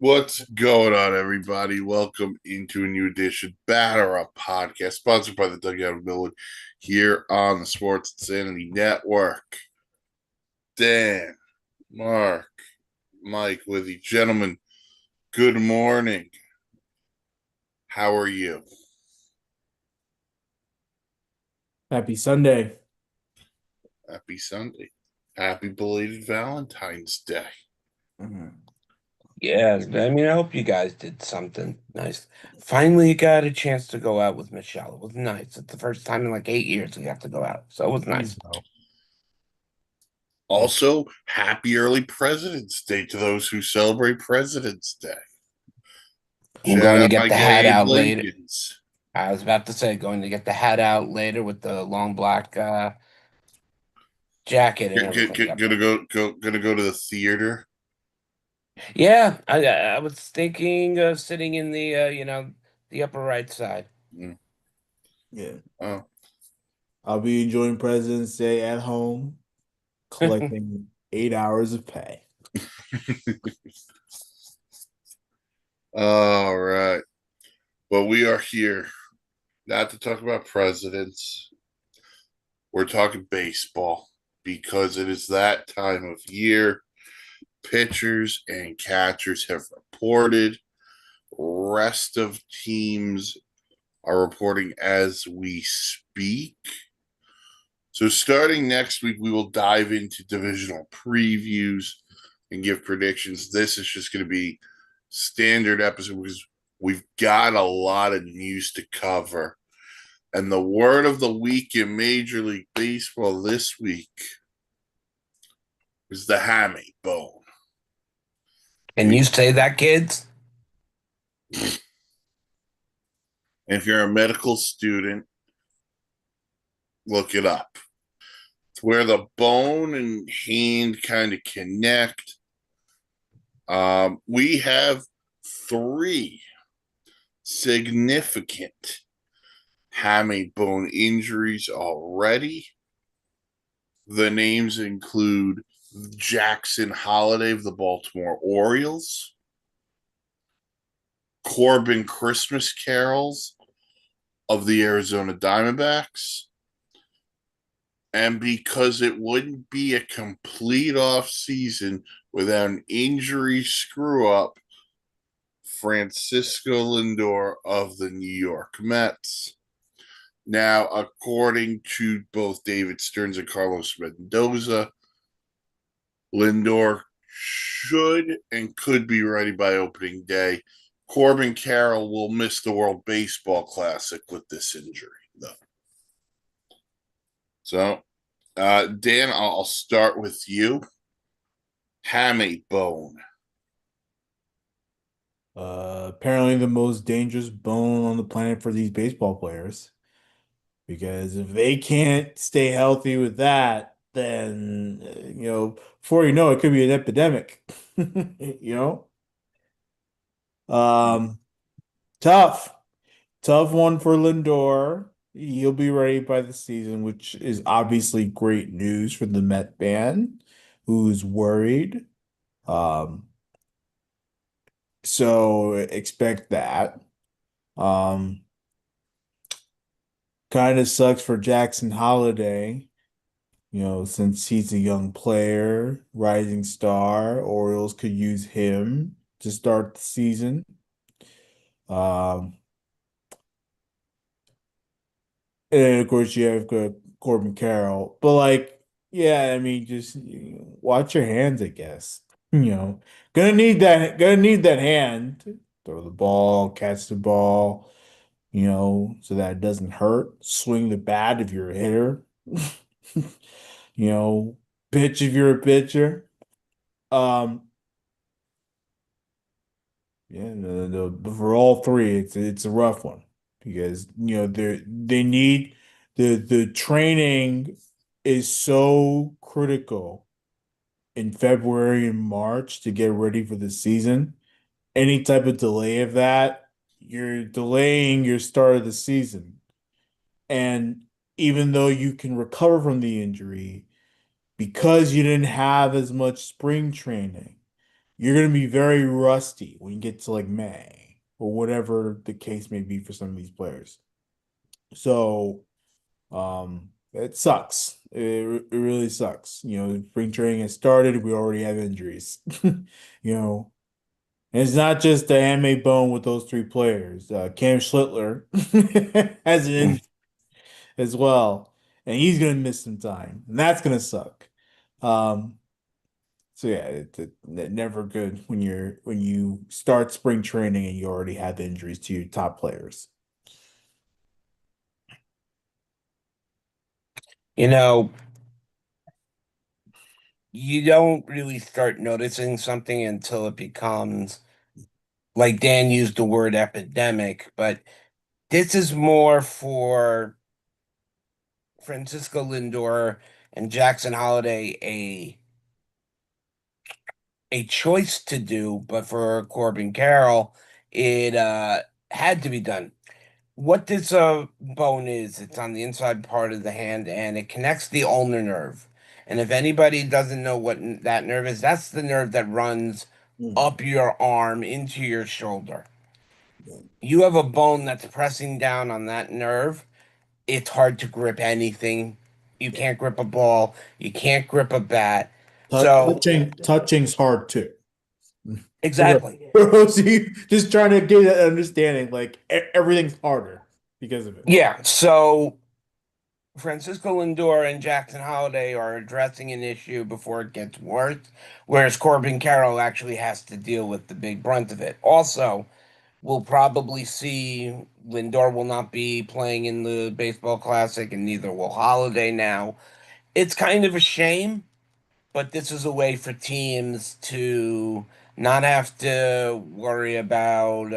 What's going on, everybody? Welcome into a new edition Batter Up Podcast, sponsored by the Dugout of Millwood here on the Sports Insanity Network. Dan, Mark, Mike with you. Gentlemen, good morning. How are you? Happy Sunday. Happy Sunday. Happy belated Valentine's Day. Mhm. Yeah, I hope you guys did something nice. Finally got a chance to go out with Michelle. It was nice. It's the first time in like 8 years we have to go out. So it was nice. No. Also, happy early President's Day to those who celebrate President's Day. I'm Shout going to out get my the guy hat Abe out later. Lincolns. I was about to say, going to get the hat out later with the long black jacket and everything. Yep. Gonna go to the theater. Yeah, I was thinking of sitting in the the upper right side. Mm. Yeah. Oh, I'll be enjoying President's Day at home, collecting 8 hours of pay. all right. But we are here not to talk about presidents. We're talking baseball because it is that time of year. Pitchers and catchers have reported. Rest of teams are reporting as we speak. So, starting next week, we will dive into divisional previews and give predictions. This is just going to be standard episode because we've got a lot of news to cover. And the word of the week in Major League Baseball this week is the hammy bone. Can you say that, kids? If you're a medical student, look it up. It's where the bone and hand kind of connect. We have three significant hammy bone injuries already. The names include Jackson Holliday of the Baltimore Orioles, Corbin Christmas Carols of the Arizona Diamondbacks, and because it wouldn't be a complete off season without an injury screw up, Francisco Lindor of the New York Mets. Now, according to both David Stearns and Carlos Mendoza, Lindor should and could be ready by opening day. Corbin Carroll will miss the World Baseball Classic with this injury, though. So, Dan, I'll start with you. Hammy bone. Apparently the most dangerous bone on the planet for these baseball players. Because if they can't stay healthy with that, then, before you know it could be an epidemic. You know? Um, tough. Tough one for Lindor. He'll be ready by the season, which is obviously great news for the Met fan who's worried. Um, so expect that. Um, kind of sucks for Jackson Holliday, since he's a young player, rising star. Orioles could use him to start the season. Um, And of course you have Corbin Carroll. But yeah, I mean, just watch your hands, I guess. Gonna need that hand. Throw the ball, catch the ball, so that it doesn't hurt. Swing the bat if you're a hitter. You know, pitch if you're a pitcher. Um, yeah, but for all three, it's a rough one because they need the training is so critical in February and March to get ready for the season. Any type of delay of that, you're delaying your start of the season. And even though you can recover from the injury, because you didn't have as much spring training, you're going to be very rusty when you get to like May or whatever the case may be for some of these players. So, it sucks. It really sucks. Spring training has started. We already have injuries. And it's not just the anime bone with those three players. Cam Schlittler has an injury as well, and he's gonna miss some time, and that's gonna suck. Um, so yeah, never good when you start spring training and you already have injuries to your top players. You know, you don't really start noticing something until it becomes, like Dan used the word epidemic, but this is more for Francisco Lindor and Jackson Holiday a choice to do, but for Corbin Carroll, it had to be done. What this bone is, it's on the inside part of the hand and it connects the ulnar nerve. And if anybody doesn't know what that nerve is, that's the nerve that runs Mm. up your arm into your shoulder. You have a bone that's pressing down on that nerve. It's hard to grip anything. You Yeah. can't grip a ball, you can't grip a bat. So, Touching's hard too. exactly. So you just trying to get an understanding, like everything's harder because of it. Yeah, so Francisco Lindor and Jackson Holiday are addressing an issue before it gets worse, whereas Corbin Carroll actually has to deal with the big brunt of it. Also, we'll probably see Lindor will not be playing in the Baseball Classic, and neither will Holiday now. It's kind of a shame, but this is a way for teams to not have to worry about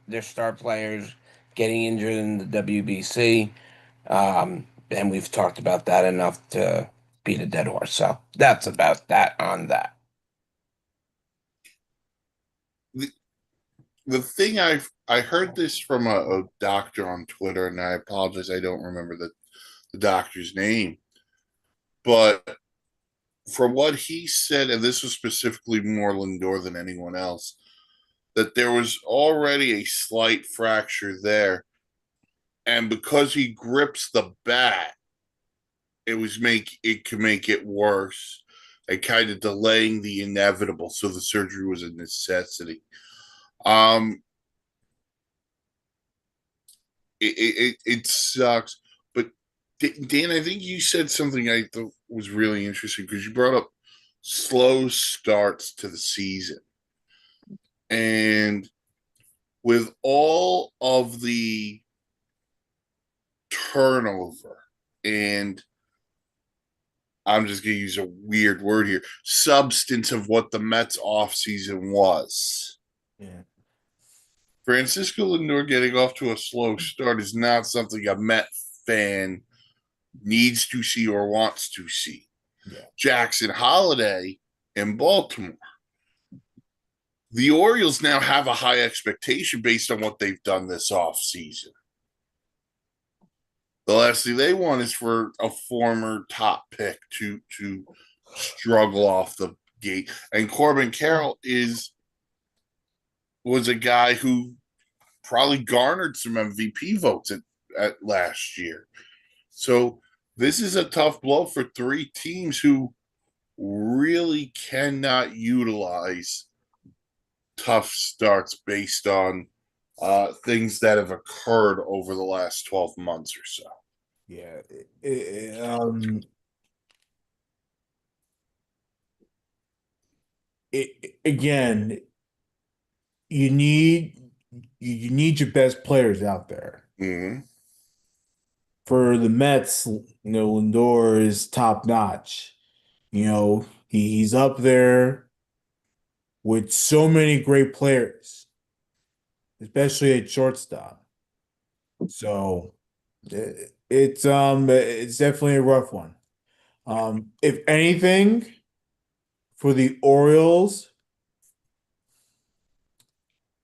their star players getting injured in the WBC. And we've talked about that enough to beat a dead horse. So that's about that on that. The, the thing I heard this from a doctor on Twitter, and I apologize, I don't remember the doctor's name, but from what he said, and this was specifically more Lindor than anyone else, that there was already a slight fracture there, and because he grips the bat, it could make it worse, and kind of delaying the inevitable. So the surgery was a necessity. Um, it sucks, but Dan, I think you said something I thought was really interesting because you brought up slow starts to the season, and with all of the turnover and I'm just going to use a weird word here, substance of what the Mets offseason was. Yeah. Francisco Lindor getting off to a slow start is not something a Met fan needs to see or wants to see. Yeah. Jackson Holiday in Baltimore. The Orioles now have a high expectation based on what they've done this offseason. The last thing they want is for a former top pick to struggle off the gate. And Corbin Carroll was a guy who probably garnered some MVP votes at last year. So this is a tough blow for three teams who really cannot utilize tough starts based on things that have occurred over the last 12 months or so. Yeah. Again, you need your best players out there. Mm-hmm. For the Mets, Lindor is top notch. He's up there with so many great players, especially at shortstop. So it's definitely a rough one. If anything, for the Orioles,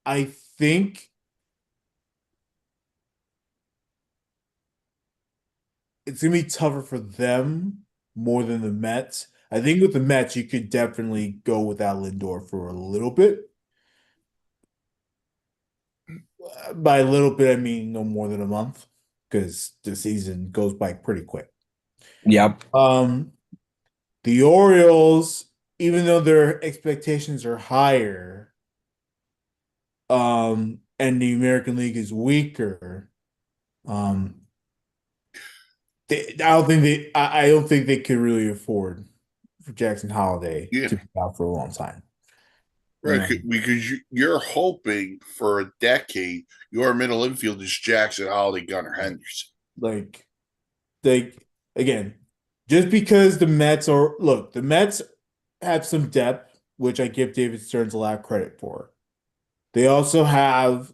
I think it's gonna be tougher for them more than the Mets. I think with the Mets, you could definitely go without Lindor for a little bit. By a little bit, I mean no more than a month, because the season goes by pretty quick. Yep. Um, the Orioles, even though their expectations are higher, and the American League is weaker, um, I don't think they could really afford for Jackson Holiday Yeah, to be out for a long time. You right. know, Because you're hoping for a decade your middle infield is Jackson Holiday, Gunnar Henderson. like they again, just because the Mets have some depth, which I give David Stearns a lot of credit for. They also have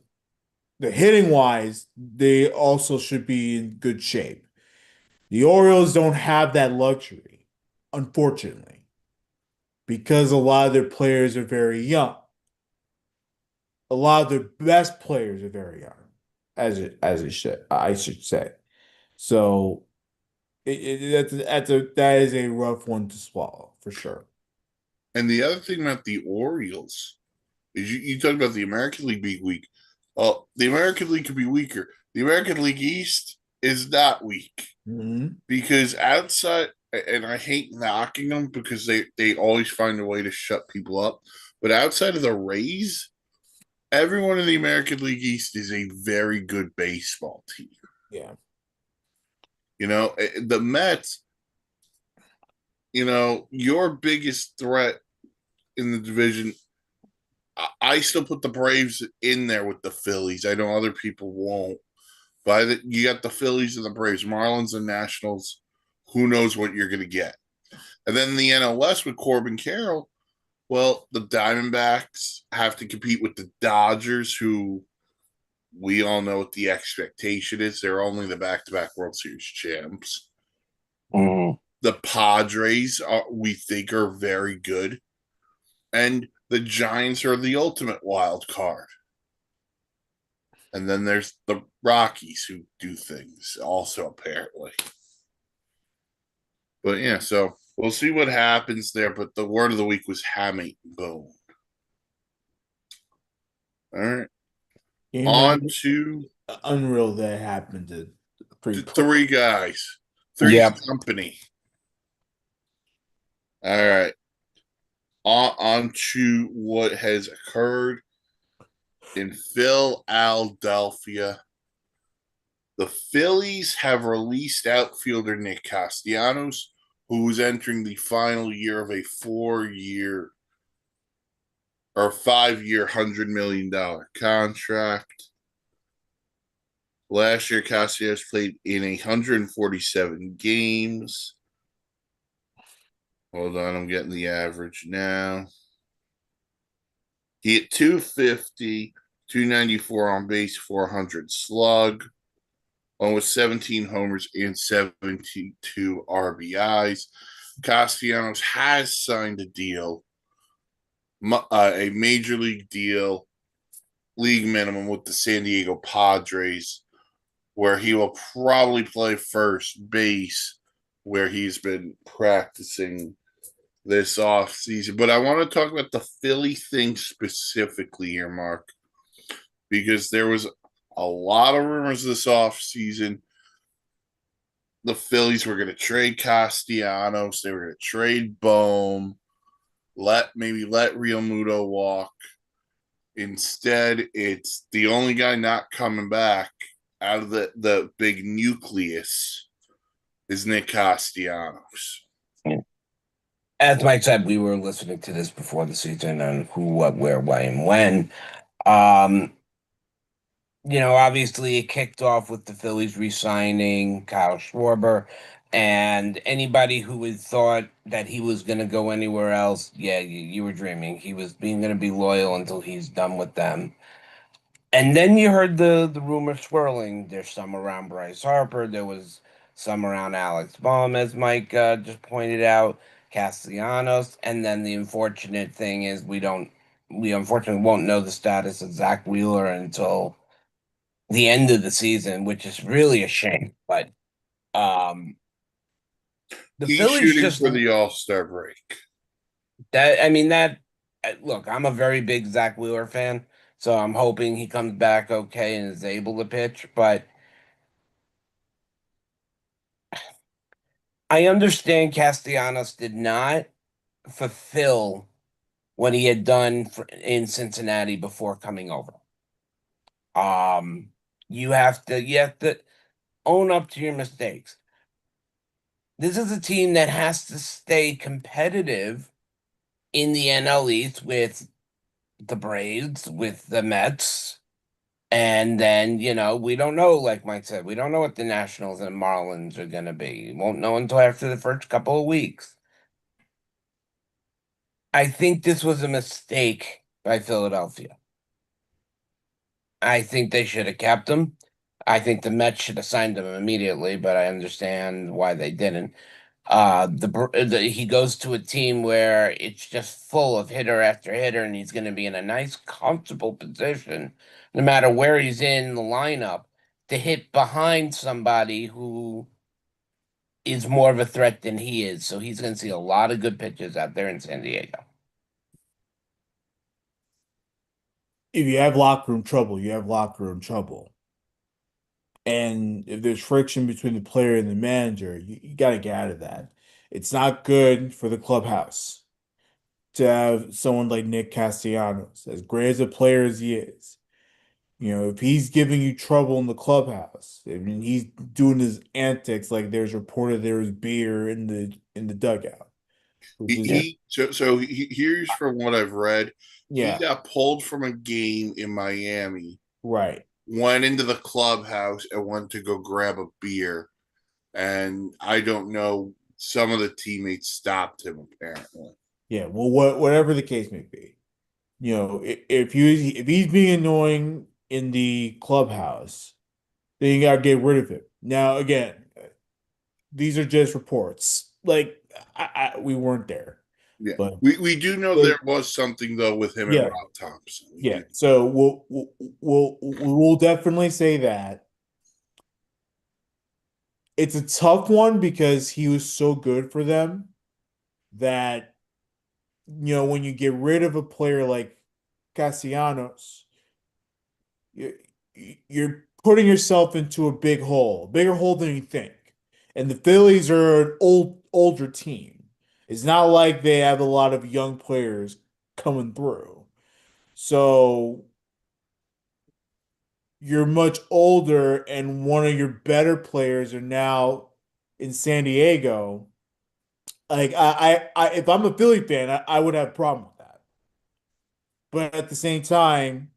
the hitting wise, they also should be in good shape. The Orioles don't have that luxury, unfortunately, because a lot of their players are very young. A lot of their best players are very young, I should say. So that is a rough one to swallow for sure. And the other thing about the Orioles is you talk about the American League being weak. Well, the American League could be weaker. The American League East is not weak Hmm. because outside, and I hate knocking them because they always find a way to shut people up. But outside of the Rays, everyone in the American League East is a very good baseball team. Yeah. The Mets, your biggest threat in the division, I still put the Braves in there with the Phillies. I know other people won't. But you got the Phillies and the Braves, Marlins and Nationals. Who knows what you're going to get? And then the NL West with Corbin Carroll. Well, the Diamondbacks have to compete with the Dodgers, who we all know what the expectation is. They're only the back-to-back World Series champs. Mhm. The Padres, we think, are very good. And the Giants are the ultimate wild card. And then there's the Rockies who do things also, apparently. But yeah, so we'll see what happens there. But the word of the week was Hamate Bone. All right. You know, On to unreal that happened to three the players. three guys. Three's Yep. company. All right. On to what has occurred in Philadelphia. The Phillies have released outfielder Nick Castellanos, who is entering the final year of a 4-year or 5-year $100 million contract. Last year, Castellanos played in 147 games. Hold on, I'm getting the average now. He hit 250, 294 on base, 400 slug, along with 17 homers and 72 RBIs. Castellanos has signed a deal, a major league deal, league minimum with the San Diego Padres, where he will probably play first base, where he's been practicing this off season. But I want to talk about the Philly thing specifically here, Mark, because there was a lot of rumors this off season. The Phillies were going to trade Castellanos. They were going to trade Bohm, let Real Muto walk. Instead, it's the only guy not coming back out of the big nucleus is Nick Castellanos. As Mike said, we were listening to this before the season on who, what, where, why, and when. Um, obviously it kicked off with the Phillies re-signing Kyle Schwarber, and anybody who had thought that he was going to go anywhere else, yeah, you were dreaming. He was being going to be loyal until he's done with them. And then you heard the rumor swirling. There's some around Bryce Harper. There was some around Alex Baum, as Mike just pointed out, Castellanos, and then the unfortunate thing is we unfortunately won't know the status of Zach Wheeler until the end of the season, which is really a shame. But um, The He's Phillies shooting just for the All-Star break. look, I'm a very big Zach Wheeler fan, so I'm hoping he comes back okay and is able to pitch. But I understand Castellanos did not fulfill what he had done in Cincinnati before coming over. Um, you have to own up to your mistakes. This is a team that has to stay competitive in the NL East with the Braves, with the Mets, and then we don't know. Like Mike said, we don't know what the Nationals and Marlins are going to be. We won't know until after the first couple of weeks. I think this was a mistake by Philadelphia. I think they should have kept him. I think the Mets should have signed him immediately, but I understand why they didn't. He goes to a team where it's just full of hitter after hitter, and he's going to be in a nice, comfortable position, no matter where he's in the lineup, to hit behind somebody who is more of a threat than he is. So he's going to see a lot of good pitches out there in San Diego. If you have locker room trouble, you have locker room trouble. And if there's friction between the player and the manager, you got to get out of that. It's not good for the clubhouse to have someone like Nick Castellanos, as great as a player as he is. If he's giving you trouble in the clubhouse, I mean, he's doing his antics like there's reported there was beer in the dugout, which is Here's from what I've read. He yeah, got pulled from a game in Miami, right. went into the clubhouse and went to go grab a beer. And I don't know, some of the teammates stopped him apparently. Yeah, well, whatever the case may be, if he's being annoying in the clubhouse, then you gotta get rid of him. Now, again, these are just reports. Like we weren't there, Yeah. but We do know there was something though with him and yeah, Rob Thompson. yeah. So we'll definitely say that it's a tough one because he was so good for them that when you get rid of a player like Castellanos, you- you're putting yourself into a big hole, bigger hole than you think. And the Phillies are an older team. It's not like they have a lot of young players coming through. So you're much older, and one of your better players are now in San Diego. Like if I'm a Philly fan, I would have a problem with that. But at the same time,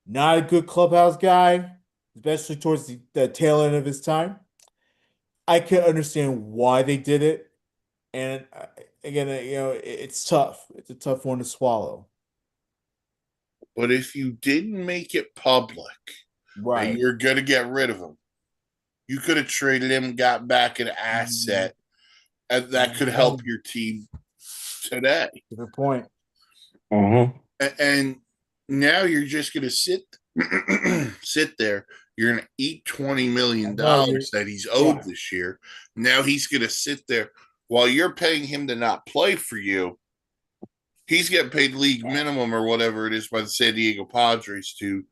not a good clubhouse guy, especially towards the tail end of his time. I can understand why they did it, and again, it's tough. It's a tough one to swallow. But if you didn't make it public that Right. you're going to get rid of him, you could have traded him, got back an asset, and that could help your team today. Good point. Mm-hmm. And now you're just going to sit there. You're going to eat $20 million that he's owed this year. Now he's going to sit there while you're paying him to not play for you. He's getting paid league minimum or whatever it is by the San Diego Padres to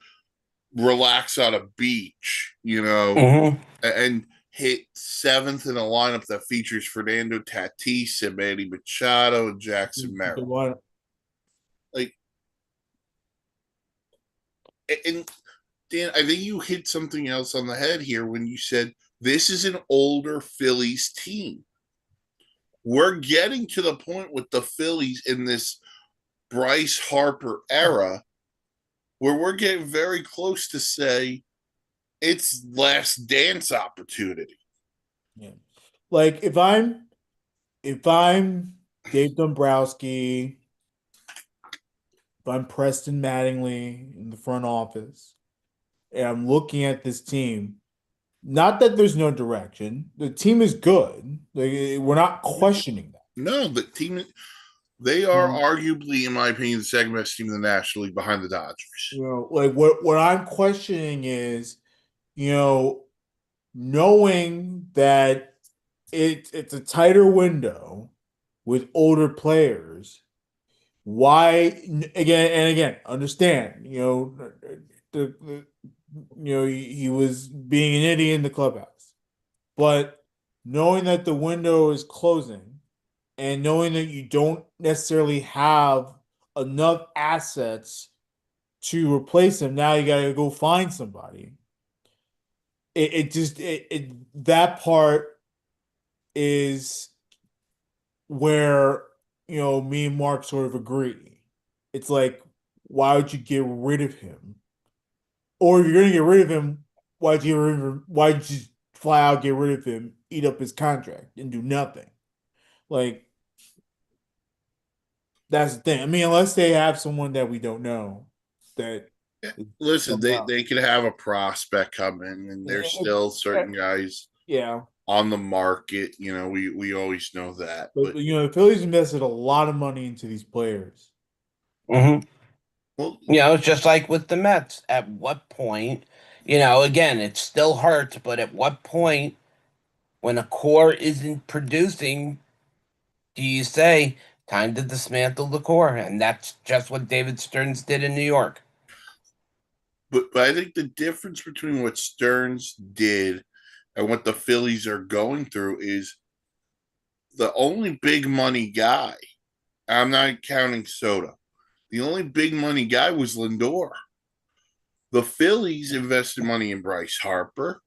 relax on a beach, and hit seventh in a lineup that features Fernando Tatis and Manny Machado and Jackson Merrill. Like, and Dan, I think you hit something else on the head here when you said this is an older Phillies team. We're getting to the point with the Phillies in this Bryce Harper era where we're getting very close to say it's last dance opportunity. Yeah. Like if I'm Dave Dombrowski, if I'm Preston Mattingly in the front office, and I'm looking at this team, not that there's no direction. The team is good. Like, we're not questioning that. No, the team, they are arguably, in my opinion, the second best team in the National League behind the Dodgers. Like what I'm questioning is, knowing that it's a tighter window with older players. Why again, understand, the he was being an idiot in the clubhouse. But knowing that the window is closing and knowing that you don't necessarily have enough assets to replace him, now you gotta go find somebody. That part is where me and Mark sort of agree. It's like, why would you get rid of him? Or if you're gonna get rid of him, why'd you get rid of him? Why'd you just fly out, get rid of him, eat up his contract, and do nothing? Like, that's the thing. I mean, unless they have someone that we don't know that Listen, they could have a prospect come in, and there's still certain guys yeah. on the market. We always know that. But the Phillies invested a lot of money into these players. Mm-hmm. Well, It's just like with the Mets. At what point, again, it still hurts, but at what point, when a core isn't producing, do you say, time to dismantle the core? And that's just what David Stearns did in New York. but I think the difference between what Stearns did and what the Phillies are going through is the only big money guy. I'm not counting Soto. The only big money guy was Lindor. The Phillies invested money in Bryce Harper.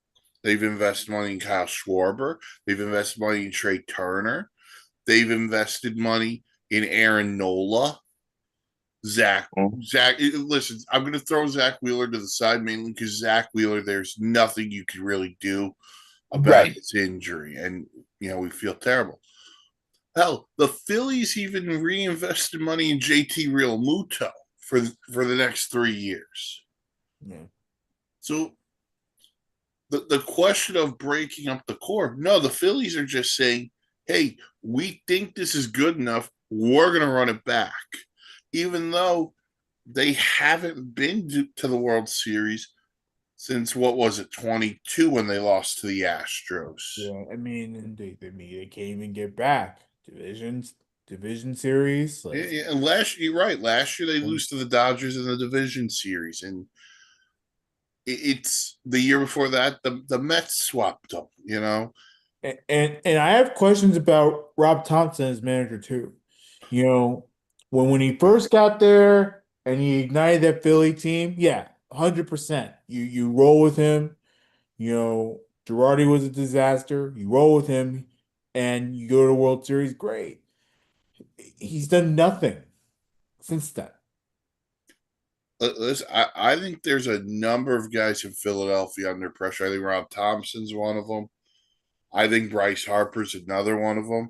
They've invested money in Kyle Schwarber. They've invested money in Trey Turner. They've invested money in Aaron Nola. Zach, listen, I'm going to throw Zach Wheeler to the side mainly because Zach Wheeler, there's nothing you can really do about his injury. And, we feel terrible. Hell, the Phillies even reinvested money in JT Realmuto for the next 3 years. Yeah. So the question of breaking up the core, no, the Phillies are just saying, hey, we think this is good enough. We're going to run it back. Even though they haven't been to the World Series since, what was it, 22 when they lost to the Astros. Yeah, I mean, they can't even get back. Division series. Yeah, and you're right. Last year they lose to the Dodgers in the division series, and it's the year before that the Mets swapped them. And I have questions about Rob Thompson as manager too. When he first got there and he ignited that Philly team, yeah, 100%. You roll with him. Girardi was a disaster. You roll with him, and you go to the World Series. Great. He's done nothing since then. Listen, I think there's a number of guys in Philadelphia under pressure. I think Rob Thompson's one of them. I think Bryce Harper's another one of them.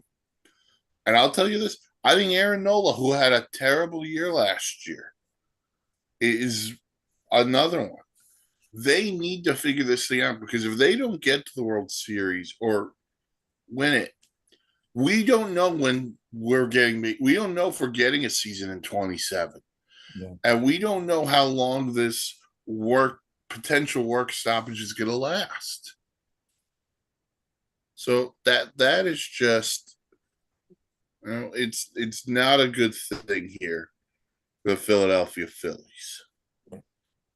And I'll tell you this, I think Aaron Nola, who had a terrible year last year, is another one. They need to figure this thing out because if they don't get to the World Series or win it, we don't know when we don't know if we're getting a season in 27. Yeah. And we don't know how long this potential work stoppage is going to last. So that is just, it's not a good thing here for the Philadelphia Phillies.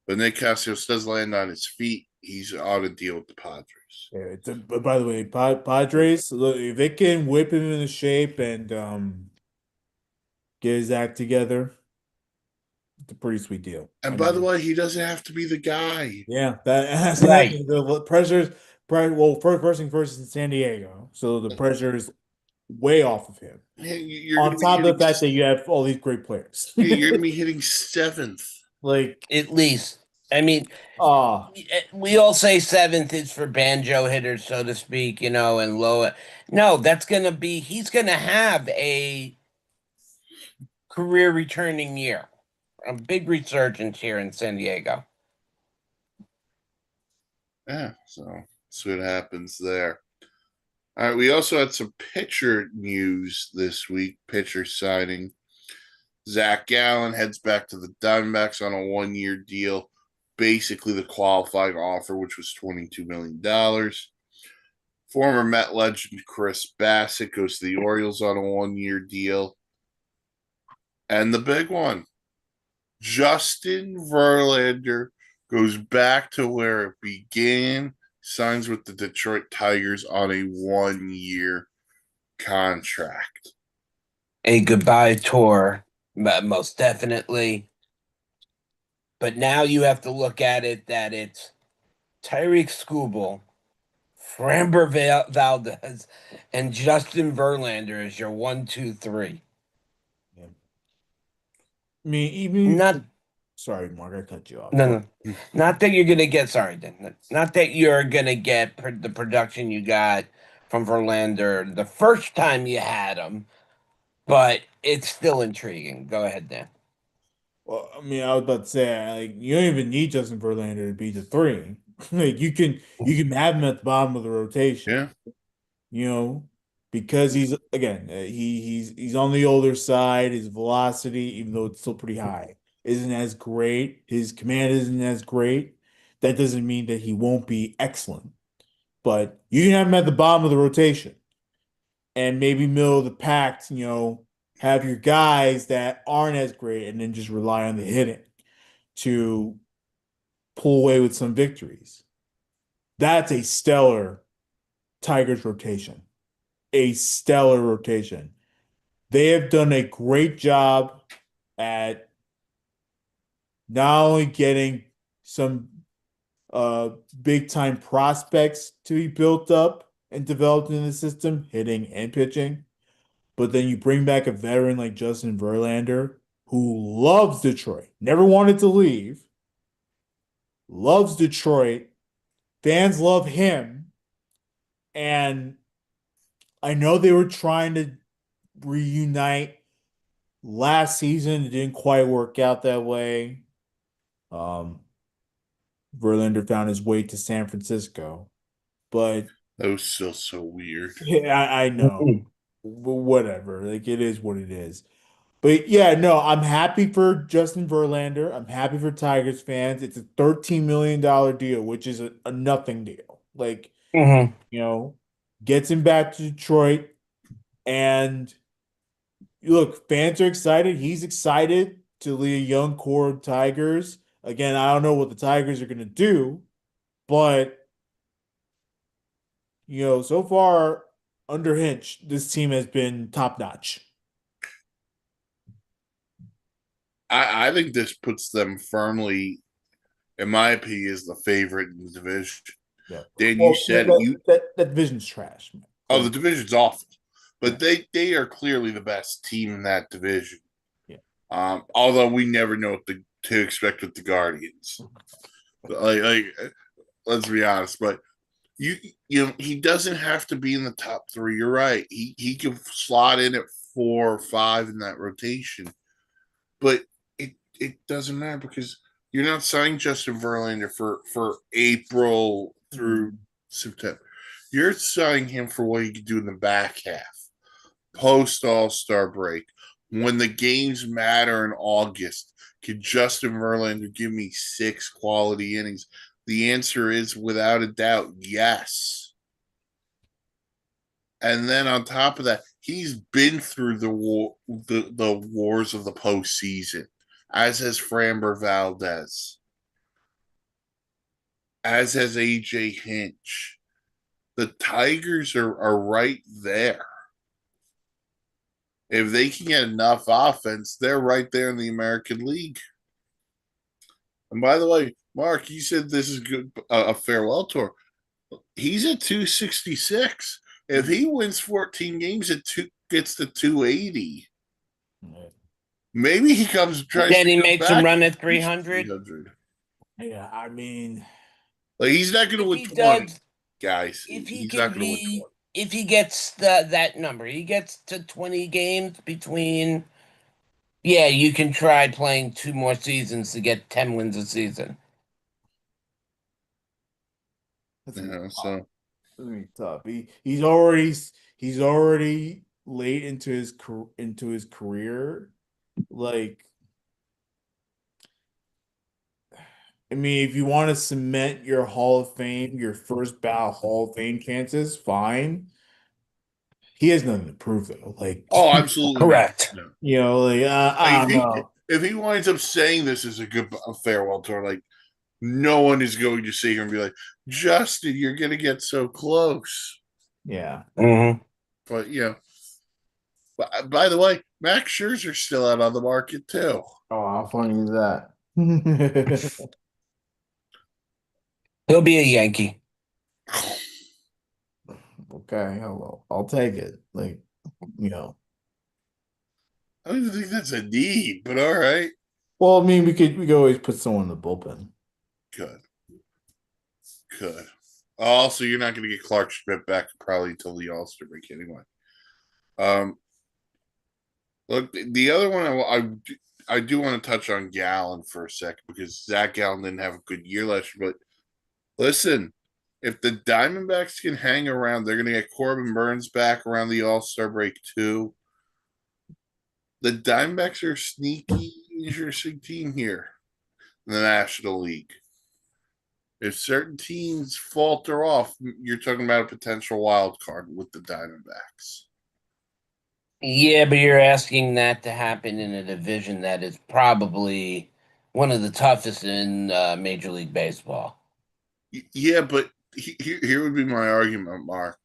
But Nick Cassius does land on his feet. He's on a deal with the Padres. Yeah, but by the way, Padres, look, if they can whip him into shape and get his act together, it's a pretty sweet deal. And by the way, he doesn't have to be the guy. Yeah, that's right. The pressure's well, first thing first is in San Diego, so the pressure is way off of him. You're On top of the fact that you have all these great players. You're gonna be hitting 7th. Like, at least. I mean, we all say 7th is for banjo hitters, so to speak, and lower. No, he's gonna have a career returning year. A big resurgence here in San Diego. Yeah, so see what happens there. All right, we also had some pitcher news this week. Pitcher signing. Zach Gallen heads back to the Diamondbacks on a 1-year deal. Basically the qualifying offer, which was $22 million. Former Met legend Chris Bassett goes to the Orioles on a 1-year deal. And the big one, Justin Verlander goes back to where it began, signs with the Detroit Tigers on a 1-year contract. A goodbye tour, most definitely. But now you have to look at it that it's Tyreek Skubal, Framber Valdez, and Justin Verlander is your 1, 2, 3. Yeah. I mean, even Not sorry, Mark, I cut you off. no, no, not that you're gonna get. Sorry, Dan. Not that you're gonna get the production you got from Verlander the first time you had him, but it's still intriguing. Go ahead, Dan. Well, I mean, I was about to say, like, you don't even need Justin Verlander to be the three. Like, you can have him at the bottom of the rotation. Yeah. You know, because he's again, he's on the older side. His velocity, even though it's still pretty high, isn't as great. His command isn't as great. That doesn't mean that he won't be excellent. But you can have him at the bottom of the rotation, and maybe middle of the pack. Have your guys that aren't as great, and then just rely on the hitting to pull away with some victories. That's a stellar Tigers rotation. A stellar rotation. They have done a great job at not only getting some big time prospects to be built up and developed in the system, hitting and pitching, but then you bring back a veteran like Justin Verlander, who loves Detroit, never wanted to leave, loves Detroit, fans love him, and I know they were trying to reunite last season. It didn't quite work out that way. Verlander found his way to San Francisco, but That was still so weird. yeah, I know. But whatever. Like, it is what it is. But yeah, no, I'm happy for Justin Verlander. I'm happy for Tigers fans. It's a $13 million deal, which is a nothing deal. Like, Mm-hmm. Gets him back to Detroit. And look, fans are excited. He's excited to lead a young core of Tigers. Again, I don't know what the Tigers are going to do, but so far under Hinch, this team has been top notch. I think this puts them firmly, in my opinion, as the favorite in the division. Yeah. Dan, Well, you said that division's trash, man. oh, the division's awful, but Yeah. they are clearly the best team in that division. Yeah. Although we never know what to expect with the Guardians. Like, let's be honest, but you he doesn't have to be in the top three. You're right. He can slot in at 4 or 5 in that rotation, but it doesn't matter because you're not signing Justin Verlander for April through September. You're signing him for what he can do in the back half, post All-Star break, when the games matter in August. Can Justin Verlander give me 6 quality innings? The answer is without a doubt yes. And then on top of that, he's been through the wars of the postseason, as has Framber Valdez, as has AJ Hinch. The Tigers are right there. If they can get enough offense, they're right there in the American League. And by the way, Mark, you said this is good a farewell tour. He's at 266. If he wins 14 games, gets to 280. Maybe he tries Then to he come makes back him run at and reach 300. 300. Yeah, I mean, Like he's not going to If win he 20, does, guys. if he He's can not going to win be, 20. if he gets that number, he gets to 20 games between. Yeah, you can try playing 2 more seasons to get 10 wins a season. that's You gonna be know, tough. so That's gonna be tough. He's already late into his career. Like, I mean, if you want to cement your Hall of Fame, your first ballot Hall of Fame chances, fine. He has nothing to prove though. Like, Oh, absolutely not. Correct. No. I Like don't know. if he winds up saying this is a farewell tour, like no one is going to sit here and be like, Justin, you're gonna get so close. Yeah. Mm-hmm. But by the way, Max Scherzer's still out on the market too. Oh, how funny is that? He'll be a Yankee. Okay, I'll take it. Like, you know. I don't even think that's a need, but all right. Well, I mean, we could always put someone in the bullpen. Good. Good. Also, you're not going to get Clark Schmidt back probably until the All Star break anyway. Look, the other one I do want to touch on Gallen for a second because Zach Gallen didn't have a good year last year. But listen, if the Diamondbacks can hang around, they're going to get Corbin Burns back around the All Star break too. The Diamondbacks are a sneaky, interesting team here in the National League. If certain teams falter off, you're talking about a potential wild card with the Diamondbacks. Yeah, but you're asking that to happen in a division that is probably one of the toughest in Major League Baseball. Yeah, but here would be my argument, Mark.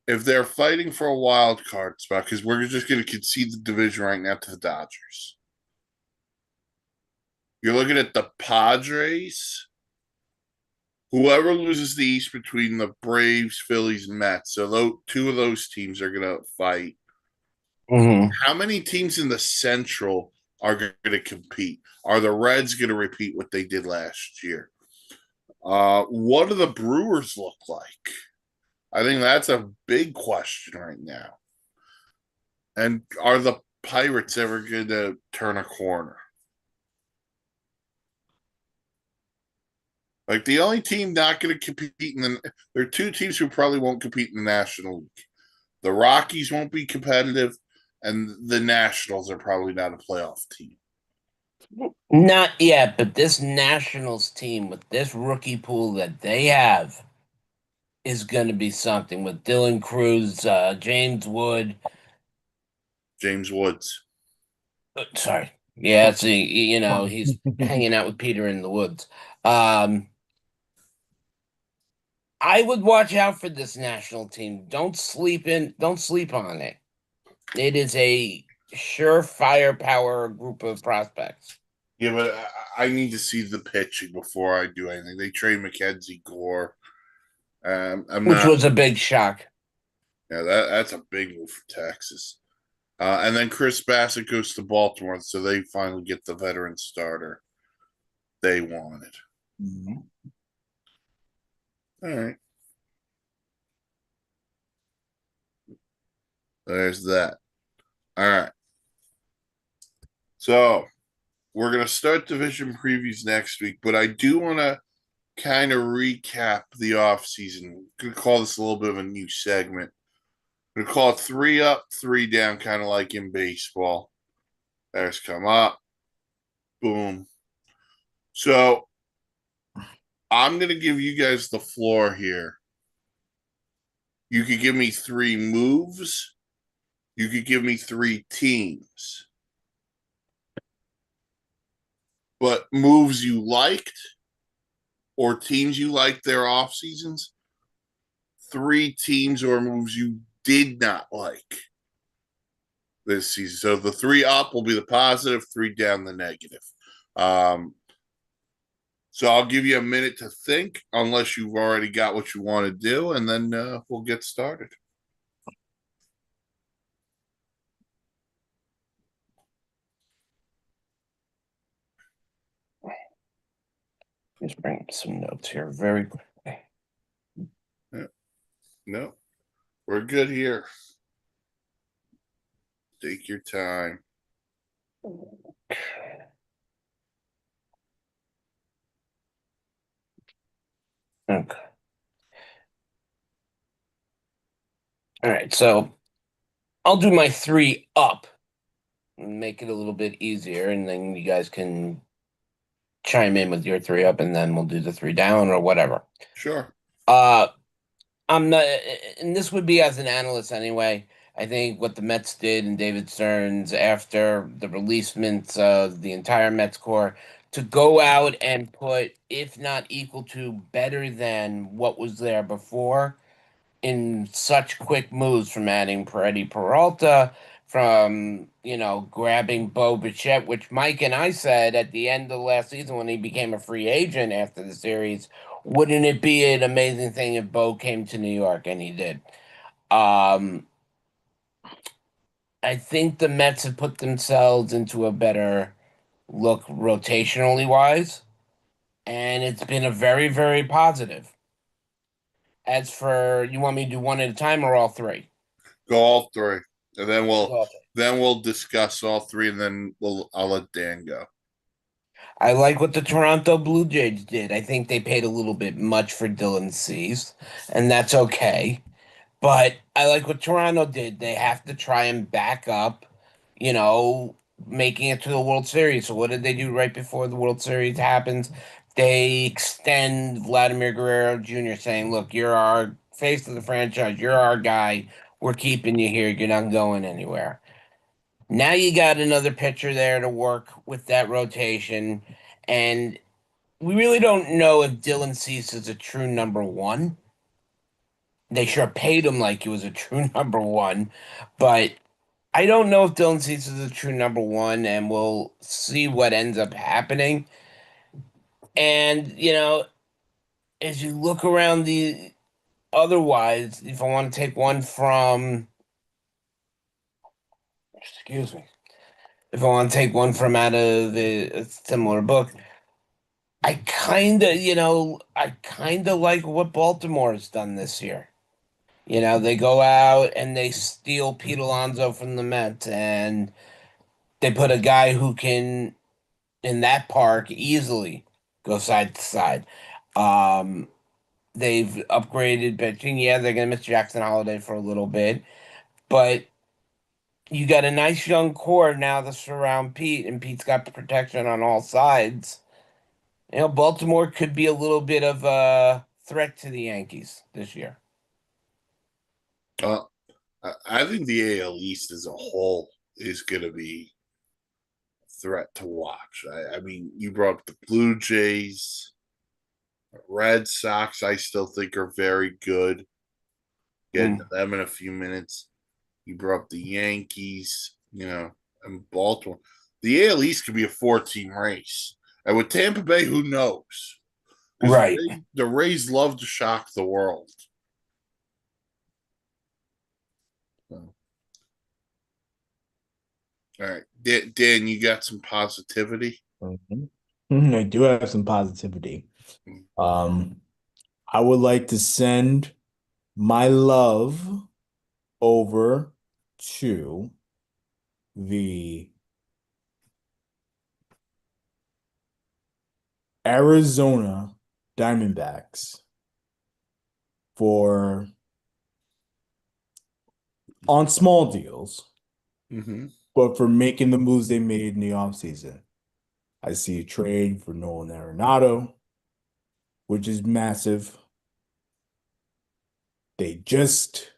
If they're fighting for a wild card spot, because we're just going to concede the division right now to the Dodgers. You're looking at the Padres. Whoever loses the East between the Braves, Phillies, and Mets, so two of those teams are going to fight. Mm-hmm. How many teams in the Central are going to compete? Are the Reds going to repeat what they did last year? What do the Brewers look like? I think that's a big question right now. And are the Pirates ever going to turn a corner? Like the only team not going to compete there are two teams who probably won't compete in the National League. The Rockies won't be competitive, and the Nationals are probably not a playoff team. Not yet, but this Nationals team with this rookie pool that they have is going to be something with Dylan Cruz, James Wood. James Woods. Sorry. Yeah, see, he's hanging out with Peter in the woods. Um, I would watch out for this national team. Don't sleep on it. It is a surefire power group of prospects. Yeah, but I need to see the pitching before I do anything. They trade Mackenzie Gore. Which was a big shock. Yeah, that's a big move for Texas. And then Chris Bassett goes to Baltimore, so they finally get the veteran starter they wanted. Mm-hmm. All right. There's that. All right. So we're going to start division previews next week, but I do want to kind of recap the offseason. I'm going to call this a little bit of a new segment. I'm going to call it 3 up, 3 down, kind of like in baseball. There's come up. Boom. So I'm going to give you guys the floor here. You could give me 3 moves. You could give me 3 teams. But moves you liked or teams you liked their off seasons, 3 teams or moves you did not like this season. So the 3 up will be the positive, 3 down the negative. So I'll give you a minute to think, unless you've already got what you want to do, and then we'll get started. Just bring up some notes here very quickly. Yeah. No, we're good here. Take your time. Okay. All right, so I'll do my 3 up and make it a little bit easier, and then you guys can chime in with your three up, and then we'll do the three down or whatever. Sure. I'm not, and this would be as an analyst anyway. I think what the Mets did and David Stearns after the releasements of the entire Mets core to go out and put, if not equal to, better than what was there before in such quick moves from adding Freddie Peralta, from grabbing Bo Bichette, which Mike and I said at the end of last season when he became a free agent after the series, wouldn't it be an amazing thing if Bo came to New York? And he did. Um, I think the Mets have put themselves into a better look rotationally wise, and it's been a very, very positive. As for, you want me to do one at a time or all three? Go all three, and then All three. we'll discuss all three, and then I'll let Dan go. I like what the Toronto Blue Jays did. I think they paid a little bit much for Dylan Cease, and that's okay. But I like what Toronto did. They have to try and back up, you know, making it to the World Series. So what did they do right before the World Series happens? They extend Vladimir Guerrero Jr. saying, "Look, you're our face of the franchise. You're our guy. We're keeping you here. You're not going anywhere." Now you got another pitcher there to work with that rotation, and we really don't know if Dylan Cease is a true number one. They sure paid him like he was a true number one, but I don't know if Dylan Cease is a true number one, and we'll see what ends up happening. And as you look around the otherwise, if I want to take one from, excuse me, if I want to take one from out of a similar book, I kind of like what Baltimore has done this year. They go out and they steal Pete Alonso from the Mets, and they put a guy who can, in that park, easily go side to side. Um, they've upgraded pitching. Yeah, they're gonna miss Jackson Holiday for a little bit, but you got a nice young core now to surround Pete, and Pete's got the protection on all sides. Baltimore could be a little bit of a threat to the Yankees this year. Uh, I think the AL East as a whole is going to be a threat to watch. I mean, you brought up the Blue Jays, Red Sox. I still think are very good. Get into them in a few minutes. You brought up the Yankees, and Baltimore. The AL East could be a 14 race. And with Tampa Bay, who knows? Right. The Rays love to shock the world. So. All right. Dan, you got some positivity? I do have some positivity. I would like to send my love over to the Arizona Diamondbacks for on small deals, but for making the moves they made in the offseason. I see a trade for Nolan Arenado, which is massive. They just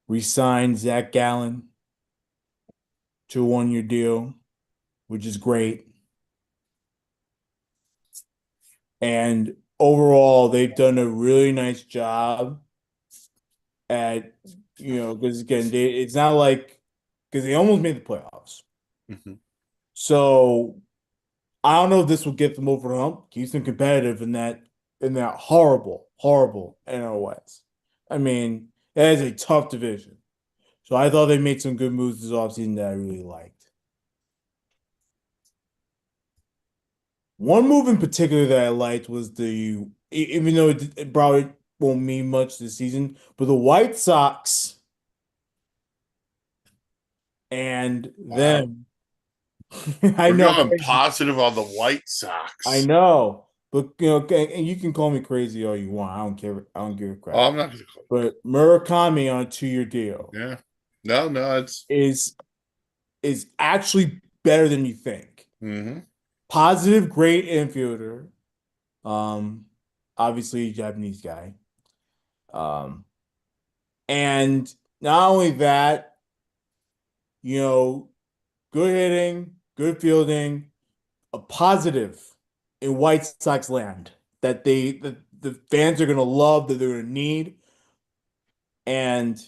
re-signed Zach Gallen to a one-year deal, which is great. And overall, they've done a really nice job at, because again, it's not like, because they almost made the playoffs. So I don't know if this will get them over the hump, keeps them competitive in that horrible, horrible NL West. I mean, that is a tough division. So I thought they made some good moves this offseason that I really liked. One move in particular that I liked was even though it probably won't mean much this season, but the White Sox and them. I We're know. going positive on the White Sox. I know. But and you can call me crazy all you want. I don't care. I don't give a crap. Oh, I'm not going to call you. But Murakami on a 2-year deal. Yeah. No, it's is actually better than you think. positive, great infielder. Obviously Japanese guy. Um, and not only that, you know, good hitting, good fielding, a positive in White Sox land that the fans are gonna love, that they're gonna need. And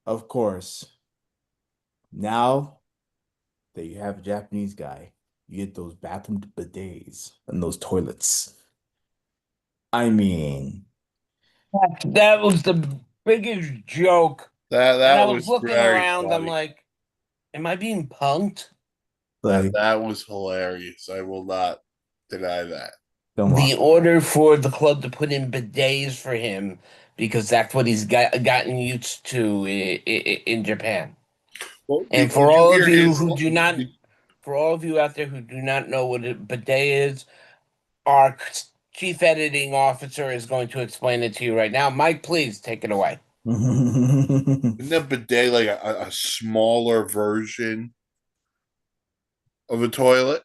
of course, now that you have a Japanese guy, you get those bathroom bidets and those toilets. I mean, That was the biggest joke. That And I that was was looking very around, I'm funny. like, am I being punked? like, That was hilarious. I will not deny that. come The on. order for the club to put in bidets for him because that's what he's gotten used to in Japan. Well, And did you hear did, for all of you out there who do not know what a bidet is, our chief editing officer is going to explain it to you right now. Mike, please take it away. isn't a bidet like a smaller version of a toilet?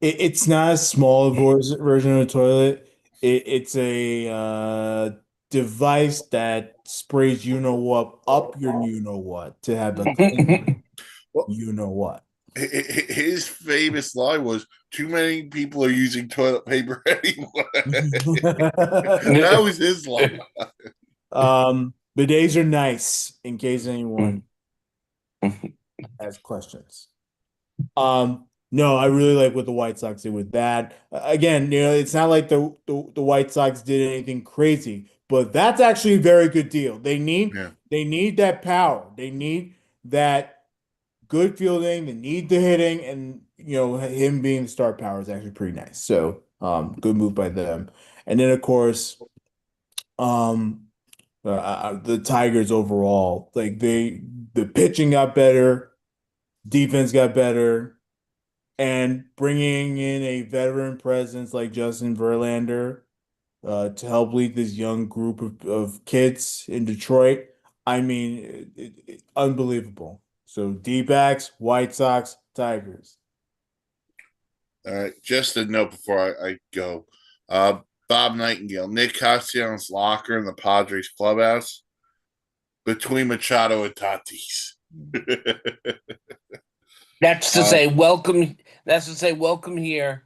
It's not a small version of a toilet. It's a device that sprays you know what up your you know what to have a clean Well, you know what. his famous line was, "Too many people are using toilet paper anyway." That was his line. Bidets are nice in case anyone has questions. No, I really like what the White Sox did with that. Again, it's not like the White Sox did anything crazy, but that's actually a very good deal. Yeah. They need that power. They need that good fielding. They need the hitting, and him being the star power is actually pretty nice. So, good move by them. And then of course, the Tigers overall, like the pitching got better, defense got better. And bringing in a veteran presence like Justin Verlander to help lead this young group of kids in Detroit, I mean, unbelievable. So D-backs, White Sox, Tigers. All right. Just a note before I go. Bob Nightingale, Nick Castellanos' locker in the Padres clubhouse between Machado and Tatis. That's to Uh, say, welcome. That's to say, welcome here.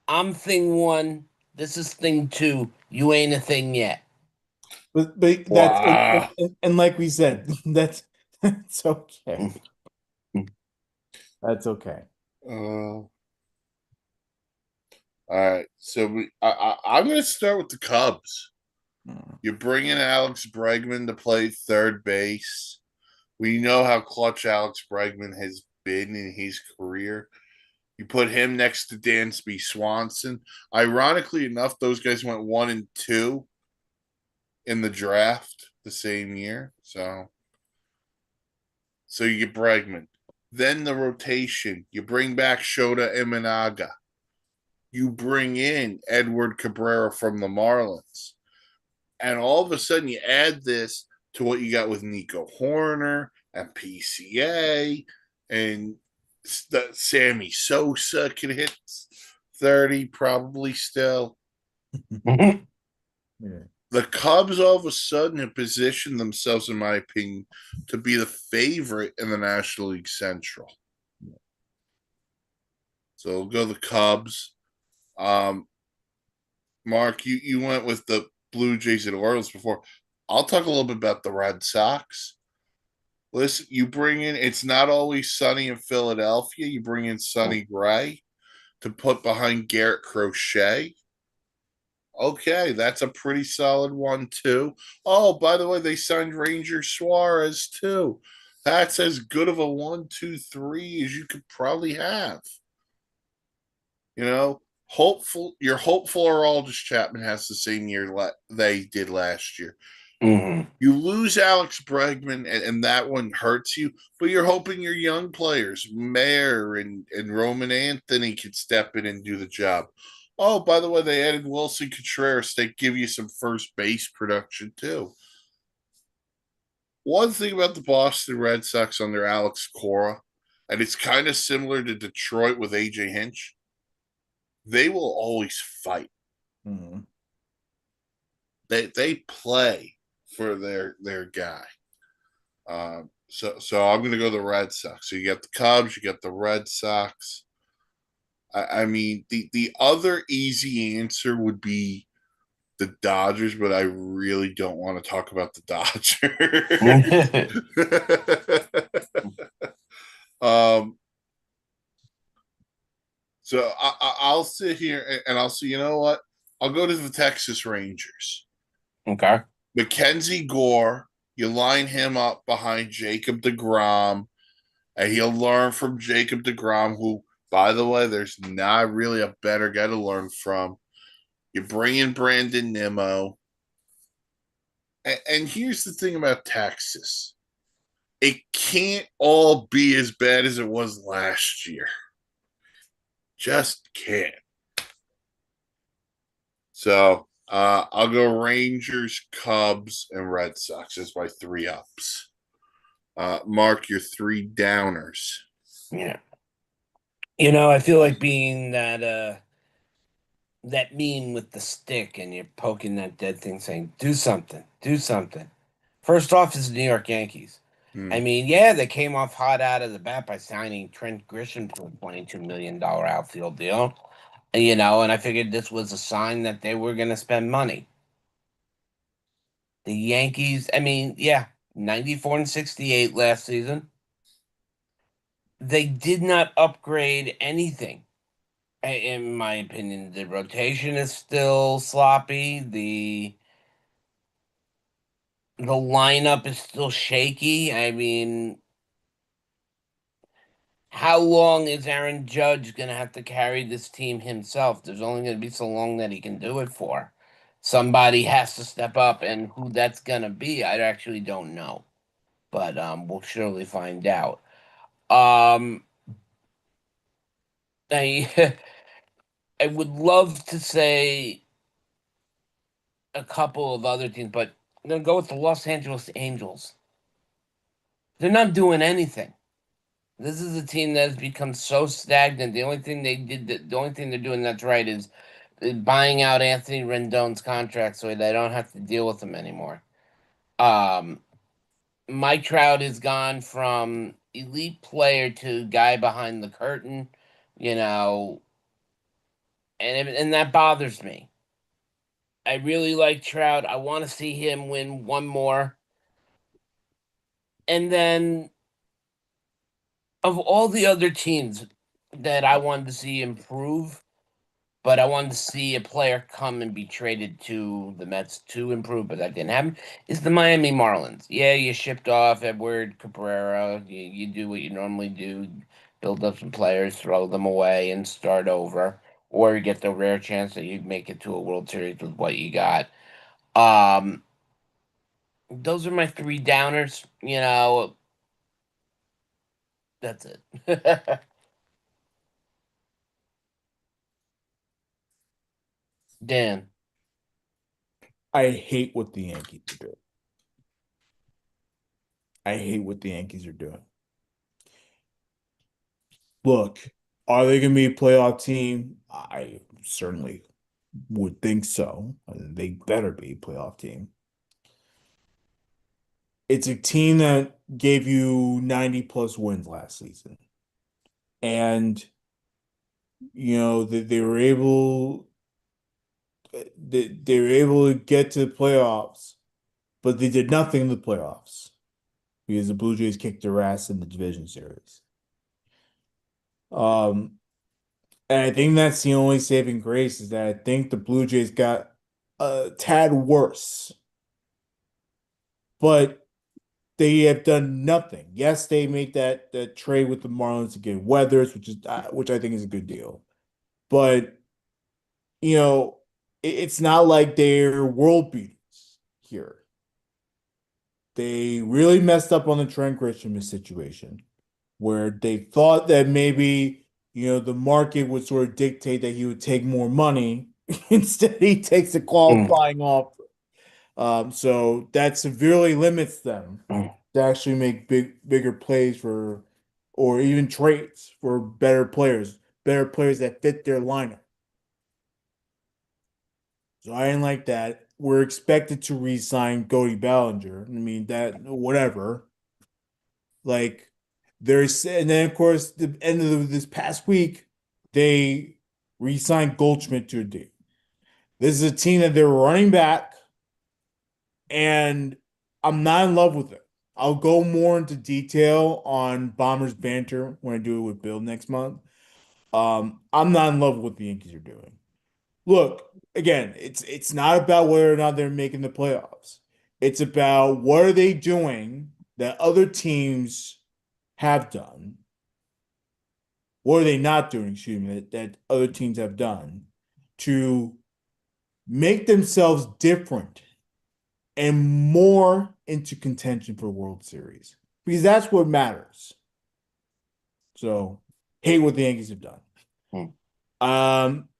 I'm thing one. This is thing two. You ain't a thing yet. But that's wow. and like we said, that's okay. That's okay. All right. So I'm going to start with the Cubs. You bring in Alex Bregman to play third base. We know how clutch Alex Bregman has been in his career. You put him next to Dansby Swanson. Ironically enough, those guys went 1 and 2 in the draft the same year. So you get Bregman. Then the rotation. You bring back Shota Imanaga. You bring in Edward Cabrera from the Marlins. And all of a sudden you add this to what you got with Nico Horner and PCA and Sammy Sosa can hit 30 probably still. Yeah. The Cubs all of a sudden have positioned themselves, in my opinion, to be the favorite in the National League Central. So we'll go the Cubs. Mark, you went with the Blue Jays and Orioles before. I'll talk a little bit about the Red Sox. Listen, you bring in, it's not always sunny in Philadelphia. You bring in Sonny Gray to put behind Garrett Crochet. Okay, that's a pretty solid one, too. Oh, by the way, they signed Ranger Suarez, too. That's as good of a 1, 2, 3 as you could probably have. You're hopeful Aroldis Chapman has the same year they did last year. Mm-hmm. You lose Alex Bregman, and that one hurts you, but you're hoping your young players, Mayer and Roman Anthony, can step in and do the job. Oh, by the way, they added Wilson Contreras. They give you some first base production, too. One thing about the Boston Red Sox under Alex Cora, and it's kind of similar to Detroit with AJ Hinch. They will always fight. Mhm. They play for their guy. So I'm going to go the Red Sox. So you got the Cubs, you got the Red Sox. I mean, the other easy answer would be the Dodgers, but I really don't want to talk about the Dodgers. um, so I'll sit here and I'll say, you know what? I'll go to the Texas Rangers. Okay. Mackenzie Gore, you line him up behind Jacob DeGrom, and he'll learn from Jacob DeGrom, who, by the way, there's not really a better guy to learn from. You bring in Brandon Nimmo. And here's the thing about Texas, it can't all be as bad as it was last year. Just can't. So I'll go Rangers, Cubs, and Red Sox as my three ups. Mark, your three downers. Yeah. I feel like being that meme with the stick and you're poking that dead thing saying, do something, do something. First off is the New York Yankees. I Hmm. mean, yeah, they came off hot out of the bat by signing Trent Grisham to a $22 million outfield deal. And I figured this was a sign that they were going to spend money. The Yankees, I mean, yeah, 94 and 68 last season. They did not upgrade anything. In my opinion, the rotation is still sloppy. The lineup is still shaky. I mean, how long is Aaron Judge going to have to carry this team himself? There's only going to be so long that he can do it for. Somebody has to step up, and who that's going to be, I actually don't know. But we'll surely find out. Um, I, I would love to say a couple of other teams, but I'm going to go with the Los Angeles Angels. They're not doing anything. This is a team that has become so stagnant. The only thing they're doing that's right is buying out Anthony Rendon's contract so they don't have to deal with him anymore. Um, Mike Trout has gone from elite player to guy behind the curtain, you know, and that bothers me. I really like Trout. I want to see him win one more. And then of all the other teams that I wanted to see improve, but I wanted to see a player come and be traded to the Mets to improve, but that didn't happen. Is the Miami Marlins? Yeah, you shipped off Edward Cabrera. You do what you normally do: build up some players, throw them away, and start over, or you get the rare chance that you'd make it to a World Series with what you got. Um, those are my three downers. That's it. Dan. I hate what the Yankees are doing. I hate what the Yankees are doing. Look, are they going to be a playoff team? I certainly would think so. They better be a playoff team. It's a team that gave you 90 plus wins last season. And, they were able to get to the playoffs, but they did nothing in the playoffs because the Blue Jays kicked their ass in the division series. Um, And I think that's the only saving grace is that I think the Blue Jays got a tad worse, but they have done nothing. Yes, they made that trade with the Marlins to get Weathers, which I think is a good deal. But it's not like they're world beaters here. They really messed up on the Trent Grisham situation, where they thought that maybe the market would sort of dictate that he would take more money. Instead, he takes a Mm, qualifying offer. So that severely limits them mm. to actually make bigger plays for or even trades for better players that fit their lineup. So I didn't like that. We're expected to re-sign Cody Ballinger. I mean that whatever. Like and then of course the end of this past week they re-signed Goldschmidt to a deal. This is a team that they're running back, and I'm not in love with it. I'll go more into detail on Bombers banter when I do it with Bill next month. I'm not in love with what the Yankees are doing. Look, again, it's not about whether or not they're making the playoffs. It's about what are they doing that other teams have done. What are they not doing, excuse me, that other teams have done to make themselves different and more into contention for World Series? Because that's what matters. So, hate what the Yankees have done.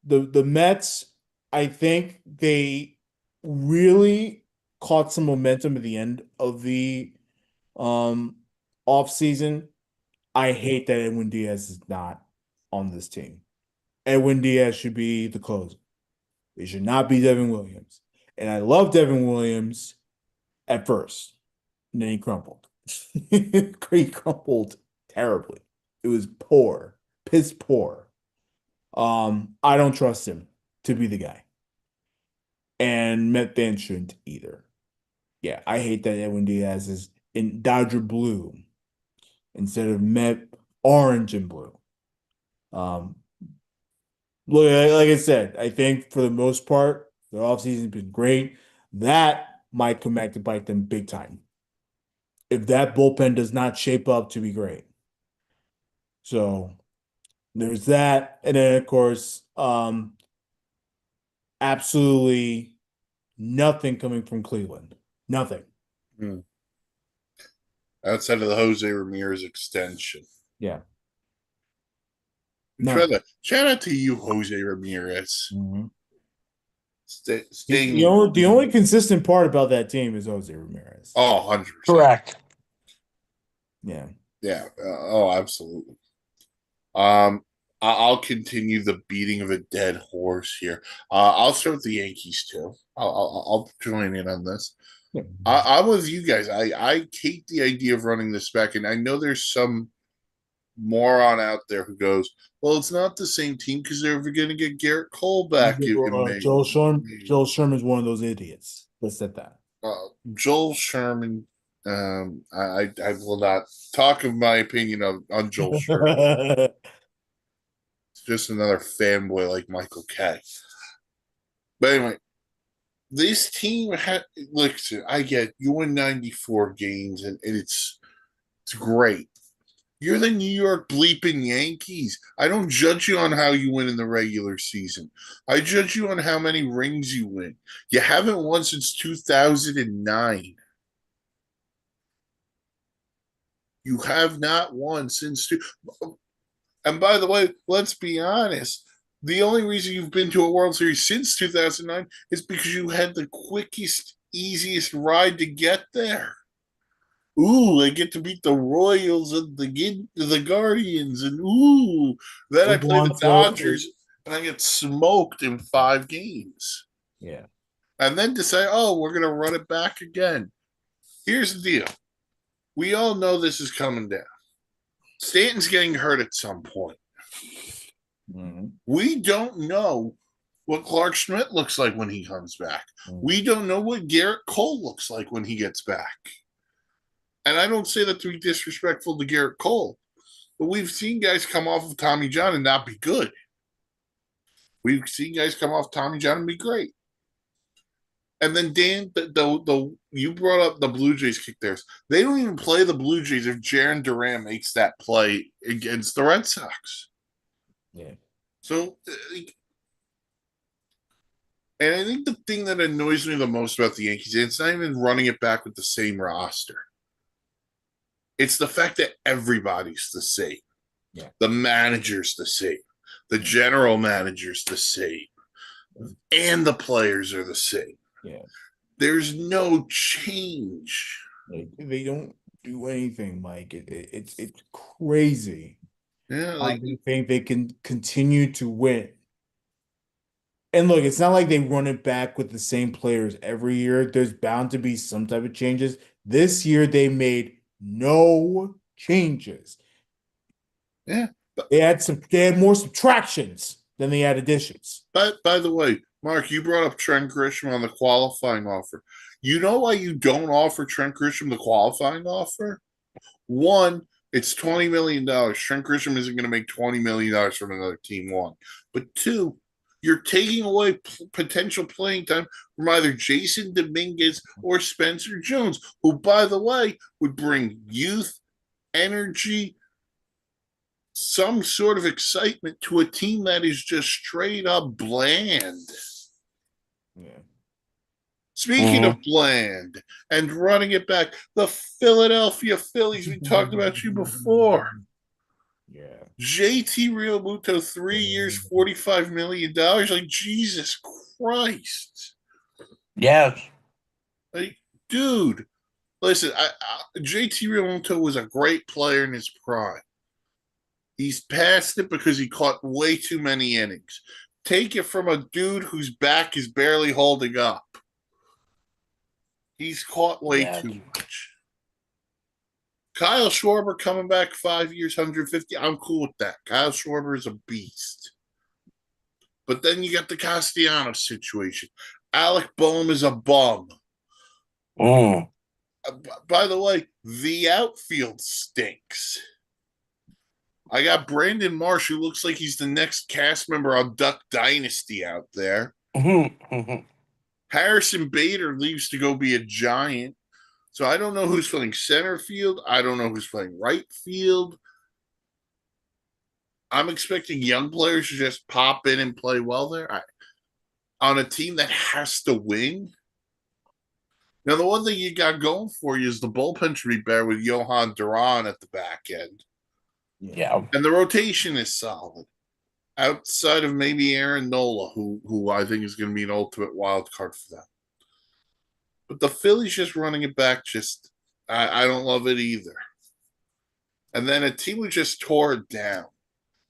The Mets, I think they really caught some momentum at the end of the off season. I hate that Edwin Diaz is not on this team. Edwin Diaz should be the closer. It should not be Devin Williams. And I love Devin Williams at first. And then he crumbled. He crumbled terribly. It was poor. Piss poor. I don't trust him to be the guy. And Met fans shouldn't either. Yeah, I hate that Edwin Diaz is in Dodger blue instead of Met orange and blue. Look, like I said, I think for the most part, the offseason's been great. That might come back to bite them big time if that bullpen does not shape up to be great. So there's that. And then, of course, absolutely nothing coming from Cleveland. Nothing. Outside of the Jose Ramirez extension. Yeah. Shout out to you, Jose Ramirez. Mm-hmm. Staying The only consistent part about that team is Jose Ramirez. Oh, 100%. Correct. Yeah. Yeah. Absolutely. I'll continue the beating of a dead horse here. I'll start with the Yankees too. I'll join in on this. Yeah. I'm with you guys. I hate the idea of running this back, and I know there's some moron out there who goes, "Well, it's not the same team because they're going to get Garrett Cole back." Joel Sherman is one of those idiots. Let's set that. Joel Sherman. I will not talk of my opinion on Joel Sherman. It's just another fanboy like Michael Kay. But anyway, this team had. Listen, I get you win 94 games, and it's great. You're the New York bleeping Yankees. I don't judge you on how you win in the regular season. I judge you on how many rings you win. You haven't won since 2009. You have not won since. And by the way, let's be honest. The only reason you've been to a World Series since 2009 is because you had the quickest, easiest ride to get there. Ooh, I get to beat the Royals and the Guardians, and then I play the Dodgers and I get smoked in 5 games. Yeah. And then to say, oh, we're gonna run it back again. Here's the deal. We all know this is coming down. Stanton's getting hurt at some point. Mm-hmm. We don't know what Clark Schmidt looks like when he comes back. Mm-hmm. We don't know what Garrett Cole looks like when he gets back. And I don't say that to be disrespectful to Garrett Cole, but we've seen guys come off of Tommy John and not be good. We've seen guys come off Tommy John and be great. And then Dan, you brought up the Blue Jays kick theirs. They don't even play the Blue Jays if Jarren Duran makes that play against the Red Sox. Yeah. So, and I think the thing that annoys me the most about the Yankees, it's not even running it back with the same roster. It's the fact that everybody's the same. Yeah. The manager's the same. The general manager's the same. And the players are the same. Yeah. There's no change. They don't do anything, Mike. It's crazy. Yeah, How like they think they can continue to win. And look, it's not like they run it back with the same players every year. There's bound to be some type of changes. This year they made no changes. yeah. They had more subtractions than they had additions. But by the way, Mark, you brought up Trent Grisham on the qualifying offer. You know why you don't offer Trent Grisham the qualifying offer? One, it's $20 million. Trent Grisham isn't going to make $20 million from another team, one. But two, you're taking away potential playing time from either Jason Dominguez or Spencer Jones, who, by the way, would bring youth, energy, some sort of excitement to a team that is just straight up bland. Yeah. Speaking of bland and running it back, the Philadelphia Phillies, we talked about you before. Yeah. JT Realmuto, 3 years, $45 million. Like, Jesus Christ. Yes. Like, dude, listen, JT Realmuto was a great player in his prime. He's past it because he caught way too many innings. Take it from a dude whose back is barely holding up. He's caught way too much. Kyle Schwarber coming back 5 years, 150. I'm cool with that. Kyle Schwarber is a beast. But then you got the Castellanos situation. Alec Boehm is a bum. Mm. By the way, the outfield stinks. I got Brandon Marsh, who looks like he's the next cast member on Duck Dynasty out there. Harrison Bader leaves to go be a Giant. So I don't know who's playing center field. I don't know who's playing right field. I'm expecting young players to just pop in and play well there on a team that has to win. Now, the one thing you got going for you is the bullpen should be better with Johan Duran at the back end. Yeah. And the rotation is solid. Outside of maybe Aaron Nola, who I think is going to be an ultimate wild card for them. But the Phillies just running it back, I don't love it either. And then a team who just tore it down.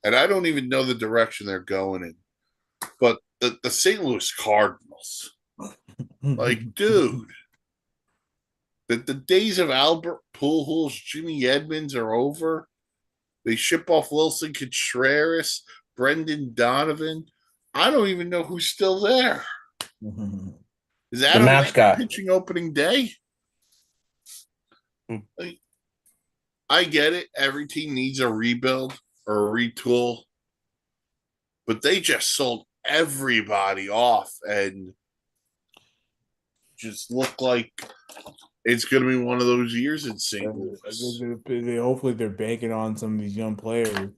And I don't even know the direction they're going in. But the St. Louis Cardinals. Like, dude. The days of Albert Pujols, Jimmy Edmonds are over. They ship off Wilson Contreras, Brendan Donovan. I don't even know who's still there. Is Adam The mascot pitching opening day? I get it. Every team needs a rebuild or a retool. But they just sold everybody off and just look like it's going to be one of those years in St. Louis. Hopefully they're banking on some of these young players.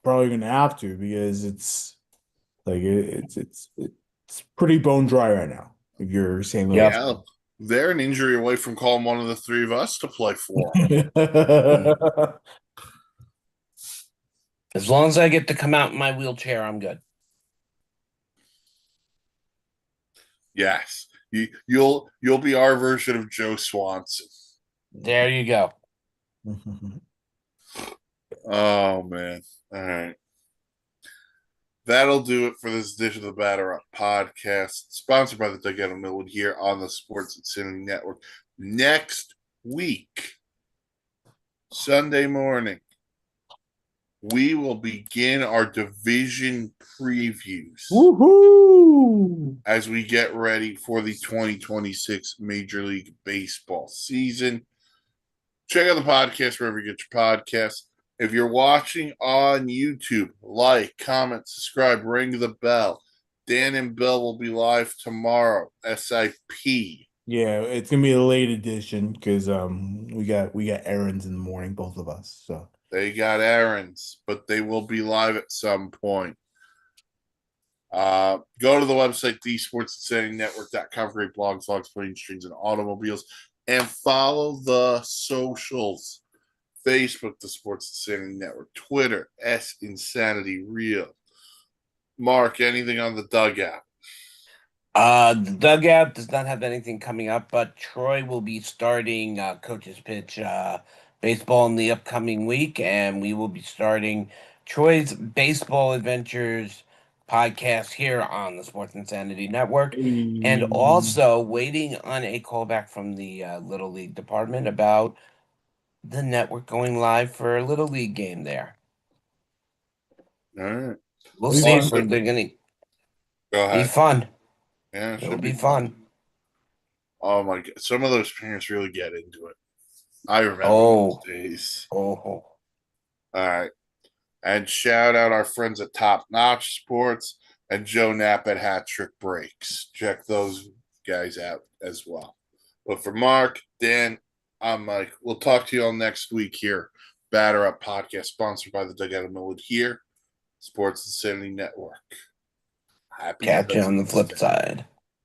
Probably going to have to because it's like it's pretty bone dry right now. If you're St. Louis, Yeah, they're an injury away from calling one of the three of us to play for them. As long as I get to come out in my wheelchair, I'm good. Yes, you'll be our version of Joe Swanson. There you go. Oh man! All right, that'll do it for this edition of the Batter Up podcast, sponsored by the Doug Millwood here on the Sports Insanity Network. Next week, Sunday morning, we will begin our division previews. Woohoo! As we get ready for the 2026 Major League Baseball season. Check out the podcast wherever you get your podcasts. If you're watching on YouTube, like, comment, subscribe, ring the bell. Dan and Bill will be live tomorrow. SIP. Yeah, it's gonna be a late edition because we got errands in the morning, both of us. So they got errands, but they will be live at some point. Go to the website, thesportsinsanitynetwork.com for great blogs, vlogs, planes, trains, and automobiles. And follow the socials. Facebook, the Sports Insanity Network. Twitter, Insanity Real. Mark, anything on the dugout? The dugout does not have anything coming up, but Troy will be starting Coach's Pitch baseball in the upcoming week, and we will be starting Troy's Baseball Adventures podcast here on the Sports Insanity Network, and Hey. also waiting on a callback from the Little League department about the network going live for a Little League game there. All right. We'll Be see if fun. they're going to Go be ahead. fun. Yeah, it It'll should be fun. Oh my god, some of those parents really get into it. I remember Oh. those days. Oh. All right. And shout out our friends at Top Notch Sports and Joe Knapp at Hat Trick Breaks. Check those guys out as well. But for Mark, Dan, I'm Mike. We'll talk to you all next week here. Batter Up Podcast, sponsored by the Dugout of Millwood here, Sports Insanity Network. Happy Catch you on the flip President's Day. side.